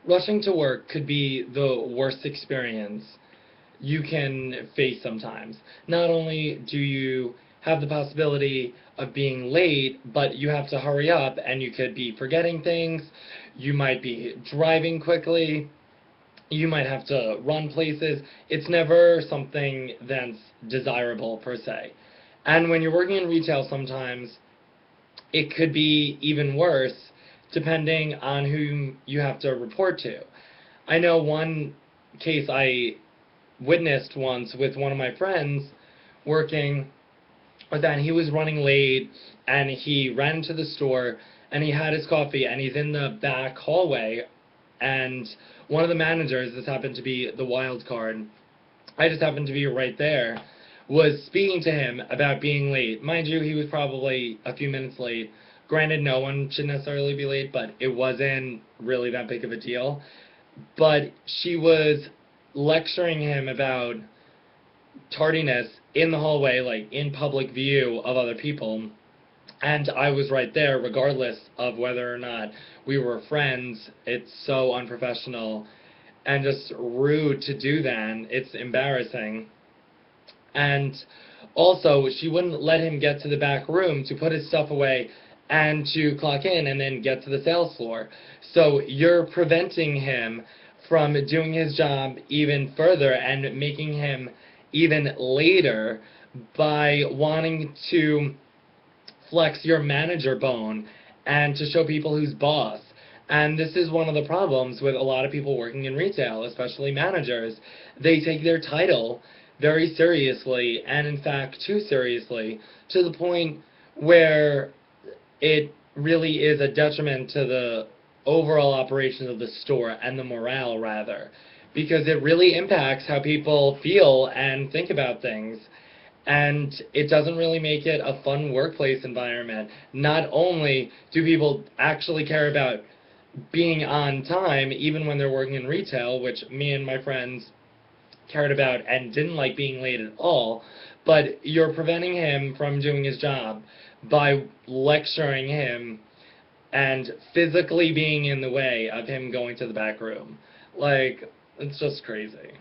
Rushing to work could be the worst experience you can face sometimes. Not only do you have the possibility of being late, but you have to hurry up and you could be forgetting things. You might be driving quickly. You might have to run places. It's never something that's desirable per se. And when you're working in retail, sometimes it could be even worse depending on who you have to report to. I know one case I witnessed once with one of my friends working was that he was running late and he ran to the store and he had his coffee and he's in the back hallway and one of the managers, this happened to be the wild card, I just happened to be right there, was speaking to him about being late. Mind you, he was probably a few minutes late. Granted, no one should necessarily be late, but it wasn't really that big of a deal. But she was lecturing him about tardiness in the hallway, like in public view of other people. And I was right there, regardless of whether or not we were friends. It's so unprofessional and just rude to do that. It's embarrassing. And also, she wouldn't let him get to the back room to put his stuff away and to clock in and then get to the sales floor. So you're preventing him from doing his job even further and making him even later by wanting to flex your manager bone and to show people who's boss. And this is one of the problems with a lot of people working in retail, especially managers. They take their title very seriously, and in fact too seriously, to the point where it really is a detriment to the overall operations of the store and the morale, rather, because it really impacts how people feel and think about things. And it doesn't really make it a fun workplace environment. Not only do people actually care about being on time, even when they're working in retail, which me and my friends cared about and didn't like being late at all, but you're preventing him from doing his job by lecturing him and physically being in the way of him going to the back room. Like, it's just crazy.